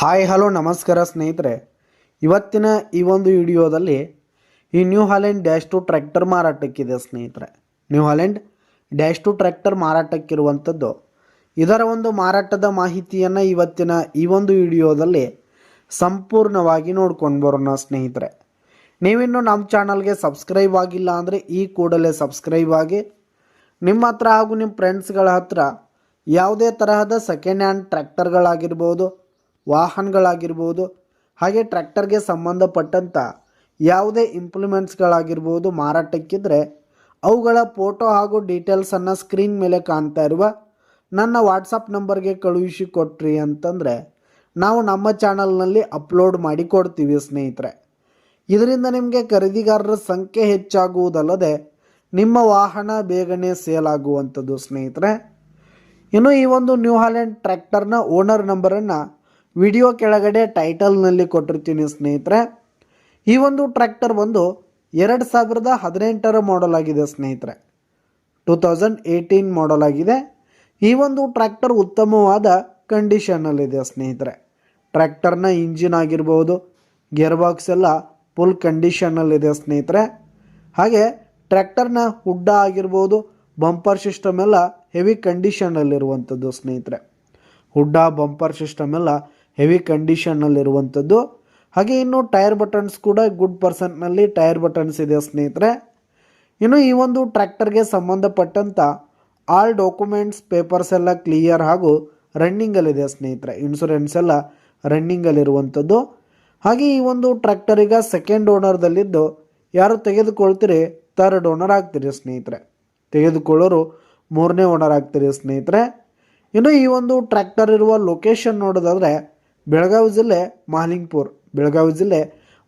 Hi hello ನಮಸ್ಕಾರ ಸ್ನೇಹಿತರೆ, ಇವತ್ತಿನ ಈ ಒಂದು ವಿಡಿಯೋದಲ್ಲಿ ಈ ನ್ಯೂ ಹಾಲೆಂಡ್ -2 ಟ್ರ್ಯಾಕ್ಟರ್ ಮಾರಾಟಕ್ಕಿದೆ ಸ್ನೇಹಿತರೆ. ನ್ಯೂ ಹಾಲೆಂಡ್ -2 ಟ್ರ್ಯಾಕ್ಟರ್ ಮಾರಾಟಕ್ಕಿರುವಂಥದ್ದು. ಇದರ ಒಂದು ಮಾರಾಟದ ಮಾಹಿತಿಯನ್ನು ಇವತ್ತಿನ ಈ ಒಂದು ವಿಡಿಯೋದಲ್ಲಿ ಸಂಪೂರ್ಣವಾಗಿ ನೋಡ್ಕೊಂಡು ಬರೋಣ ಸ್ನೇಹಿತರೆ. ನೀವಿನ್ನು ನಮ್ಮ ಚಾನಲ್ಗೆ ಸಬ್ಸ್ಕ್ರೈಬ್ ಆಗಿಲ್ಲ ಅಂದರೆ ಈ ಕೂಡಲೇ ಸಬ್ಸ್ಕ್ರೈಬ್ ಆಗಿ, ನಿಮ್ಮ ಹತ್ರ ಹಾಗೂ ನಿಮ್ಮ ಫ್ರೆಂಡ್ಸ್ಗಳ ಹತ್ರ ಯಾವುದೇ ತರಹದ ಸೆಕೆಂಡ್ ಹ್ಯಾಂಡ್ ಟ್ರ್ಯಾಕ್ಟರ್ಗಳಾಗಿರ್ಬೋದು, ವಾಹನಗಳಾಗಿರ್ಬೋದು, ಹಾಗೆ ಟ್ರ್ಯಾಕ್ಟರ್ಗೆ ಸಂಬಂಧಪಟ್ಟಂಥ ಯಾವುದೇ ಇಂಪ್ಲಿಮೆಂಟ್ಸ್ಗಳಾಗಿರ್ಬೋದು ಮಾರಾಟಕ್ಕಿದ್ರೆ ಅವುಗಳ ಫೋಟೋ ಹಾಗೂ ಡೀಟೇಲ್ಸನ್ನು ಸ್ಕ್ರೀನ್ ಮೇಲೆ ಕಾಣ್ತಾ ಇರುವ ನನ್ನ ವಾಟ್ಸಪ್ ನಂಬರ್ಗೆ ಕಳುಹಿಸಿ ಕೊಟ್ರಿ ಅಂತಂದರೆ ನಾವು ನಮ್ಮ ಚಾನಲ್ನಲ್ಲಿ ಅಪ್ಲೋಡ್ ಮಾಡಿ ಕೊಡ್ತೀವಿ ಸ್ನೇಹಿತರೆ. ಇದರಿಂದ ನಿಮಗೆ ಖರೀದಿಗಾರರ ಸಂಖ್ಯೆ ಹೆಚ್ಚಾಗುವುದಲ್ಲದೆ ನಿಮ್ಮ ವಾಹನ ಬೇಗನೆ ಸೇಲ್ ಆಗುವಂಥದ್ದು ಸ್ನೇಹಿತರೆ. ಇನ್ನು ಈ ಒಂದು ನ್ಯೂ ಹಾಲೆಂಡ್ ಟ್ರ್ಯಾಕ್ಟರ್ನ ಓನರ್ ನಂಬರನ್ನು ವಿಡಿಯೋ ಕೆಳಗಡೆ ಟೈಟಲ್ನಲ್ಲಿ ಕೊಟ್ಟಿರ್ತೀನಿ ಸ್ನೇಹಿತರೆ. ಈ ಒಂದು ಟ್ರ್ಯಾಕ್ಟರ್ ಬಂದು 2018 ಮಾಡಲ್ ಆಗಿದೆ ಸ್ನೇಹಿತರೆ. 2018 ಮಾಡಲ್ ಆಗಿದೆ. ಈ ಒಂದು ಟ್ರ್ಯಾಕ್ಟರ್ ಉತ್ತಮವಾದ ಕಂಡೀಷನ್ನಲ್ಲಿದೆ ಸ್ನೇಹಿತರೆ. ಟ್ರ್ಯಾಕ್ಟರ್ನ ಇಂಜಿನ್ ಆಗಿರ್ಬೋದು, ಗೇರ್ ಬಾಕ್ಸ್ ಎಲ್ಲ ಫುಲ್ ಕಂಡೀಷನ್ನಲ್ಲಿದೆ ಸ್ನೇಹಿತರೆ. ಹಾಗೆ ಟ್ರ್ಯಾಕ್ಟರ್ನ ಹುಡ್ಡ ಆಗಿರ್ಬೋದು, ಬಂಪರ್ ಸಿಸ್ಟಮ್ ಎಲ್ಲ ಹೆವಿ ಕಂಡೀಷನ್ನಲ್ಲಿರುವಂಥದ್ದು ಸ್ನೇಹಿತರೆ. ಹುಡ್ಡ ಬಂಪರ್ ಸಿಸ್ಟಮ್ ಎಲ್ಲ ಹೆವಿ ಕಂಡೀಷನ್ನಲ್ಲಿರುವಂಥದ್ದು. ಹಾಗೆ ಇನ್ನು ಟೈರ್ ಬಟನ್ಸ್ ಕೂಡ ಗುಡ್ ಪರ್ಸೆಂಟ್ನಲ್ಲಿ ಟೈರ್ ಬಟನ್ಸ್ ಇದೆ ಸ್ನೇಹಿತರೆ. ಇನ್ನು ಈ ಒಂದು ಟ್ರ್ಯಾಕ್ಟರ್ಗೆ ಸಂಬಂಧಪಟ್ಟಂಥ ಆಲ್ ಡಾಕ್ಯುಮೆಂಟ್ಸ್ ಪೇಪರ್ಸ್ ಎಲ್ಲ ಕ್ಲಿಯರ್ ಹಾಗೂ ರನ್ನಿಂಗಲ್ಲಿದೆ ಸ್ನೇಹಿತರೆ. ಇನ್ಶೂರೆನ್ಸ್ ಎಲ್ಲ ರನ್ನಿಂಗಲ್ಲಿರುವಂಥದ್ದು. ಹಾಗೆ ಈ ಒಂದು ಟ್ರ್ಯಾಕ್ಟರ್ ಈಗ ಸೆಕೆಂಡ್ ಓನರ್ದಲ್ಲಿದ್ದು, ಯಾರು ತೆಗೆದುಕೊಳ್ತೀರಿ ಥರ್ಡ್ ಓನರ್ ಆಗ್ತೀರಿ ಸ್ನೇಹಿತರೆ. ತೆಗೆದುಕೊಳ್ಳೋರು 3ನೇ ಓನರ್ ಆಗ್ತೀರಿ ಸ್ನೇಹಿತರೆ. ಇನ್ನು ಈ ಒಂದು ಟ್ರ್ಯಾಕ್ಟರ್ ಇರುವ ಲೊಕೇಶನ್ ನೋಡೋದಾದರೆ ಬೆಳಗಾವಿ ಜಿಲ್ಲೆ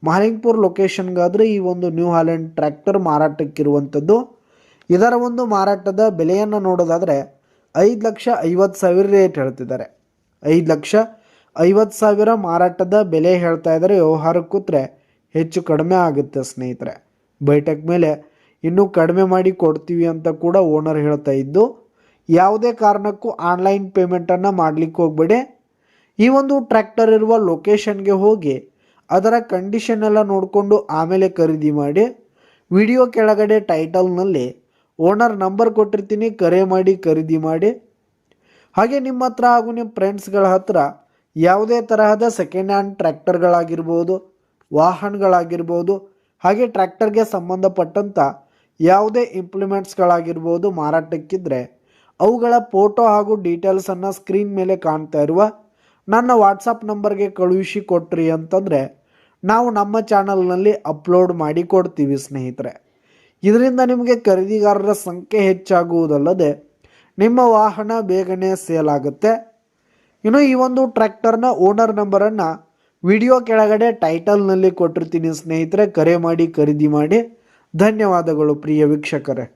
ಮಾಲಿಂಗ್ಪುರ್ ಲೊಕೇಶನ್ಗಾದರೆ ಈ ಒಂದು ನ್ಯೂ ಹಾಲೆಂಡ್ ಟ್ರ್ಯಾಕ್ಟರ್ ಮಾರಾಟಕ್ಕಿರುವಂಥದ್ದು. ಇದರ ಒಂದು ಮಾರಾಟದ ಬೆಲೆಯನ್ನು ನೋಡೋದಾದರೆ 5,50,000 ರೇಟ್ ಹೇಳ್ತಿದ್ದಾರೆ. 5,50,000 ಮಾರಾಟದ ಬೆಲೆ ಹೇಳ್ತಾ ಇದ್ದಾರೆ. ವ್ಯವಹಾರಕ್ಕೆ ಕೂತ್ರೆ ಹೆಚ್ಚು ಕಡಿಮೆ ಆಗುತ್ತೆ ಸ್ನೇಹಿತರೆ. ಬೈಟೆಕ್ ಮೇಲೆ ಇನ್ನೂ ಕಡಿಮೆ ಮಾಡಿ ಕೊಡ್ತೀವಿ ಅಂತ ಕೂಡ ಓನರ್ ಹೇಳ್ತಾ ಇದ್ದು, ಯಾವುದೇ ಕಾರಣಕ್ಕೂ ಆನ್ಲೈನ್ ಪೇಮೆಂಟನ್ನು ಮಾಡಲಿಕ್ಕೆ ಹೋಗಬೇಡಿ. ಈ ಒಂದು ಟ್ರ್ಯಾಕ್ಟರ್ ಇರುವ ಲೊಕೇಶನ್ಗೆ ಹೋಗಿ ಅದರ ಕಂಡೀಷನ್ ಎಲ್ಲ ನೋಡಿಕೊಂಡು ಆಮೇಲೆ ಖರೀದಿ ಮಾಡಿ. ವಿಡಿಯೋ ಕೆಳಗಡೆ ಟೈಟಲ್ನಲ್ಲಿ ಓನರ್ ನಂಬರ್ ಕೊಟ್ಟಿರ್ತೀನಿ, ಕರೆ ಮಾಡಿ ಖರೀದಿ ಮಾಡಿ. ಹಾಗೆ ನಿಮ್ಮ ಹತ್ರ ಹಾಗೂ ನಿಮ್ಮ ಫ್ರೆಂಡ್ಸ್ಗಳ ಹತ್ರ ಯಾವುದೇ ತರಹದ ಸೆಕೆಂಡ್ ಹ್ಯಾಂಡ್ ಟ್ರ್ಯಾಕ್ಟರ್ಗಳಾಗಿರ್ಬೋದು, ವಾಹನಗಳಾಗಿರ್ಬೋದು, ಹಾಗೆ ಟ್ರ್ಯಾಕ್ಟರ್ಗೆ ಸಂಬಂಧಪಟ್ಟಂಥ ಯಾವುದೇ ಇಂಪ್ಲಿಮೆಂಟ್ಸ್ಗಳಾಗಿರ್ಬೋದು ಮಾರಾಟಕ್ಕಿದ್ರೆ ಅವುಗಳ ಫೋಟೋ ಹಾಗೂ ಡೀಟೇಲ್ಸನ್ನು ಸ್ಕ್ರೀನ್ ಮೇಲೆ ಕಾಣ್ತಾ ಇರುವ ನನ್ನ ವಾಟ್ಸಪ್ ನಂಬರ್ಗೆ ಕಳುಹಿಸಿ ಕೊಟ್ರಿ ಅಂತಂದರೆ ನಾವು ನಮ್ಮ ಚಾನಲ್ನಲ್ಲಿ ಅಪ್ಲೋಡ್ ಮಾಡಿ ಕೊಡ್ತೀವಿ ಸ್ನೇಹಿತರೆ. ಇದರಿಂದ ನಿಮಗೆ ಖರೀದಿಗಾರರ ಸಂಖ್ಯೆ ಹೆಚ್ಚಾಗುವುದಲ್ಲದೆ ನಿಮ್ಮ ವಾಹನ ಬೇಗನೆ ಸೇಲ್ ಆಗುತ್ತೆ. ಇನ್ನು ಈ ಒಂದು ಟ್ರ್ಯಾಕ್ಟರ್ನ ಓನರ್ ನಂಬರನ್ನು ವಿಡಿಯೋ ಕೆಳಗಡೆ ಟೈಟಲ್ನಲ್ಲಿ ಕೊಟ್ಟಿರ್ತೀನಿ ಸ್ನೇಹಿತರೆ. ಕರೆ ಮಾಡಿ ಖರೀದಿ ಮಾಡಿ. ಧನ್ಯವಾದಗಳು ಪ್ರಿಯ ವೀಕ್ಷಕರೇ.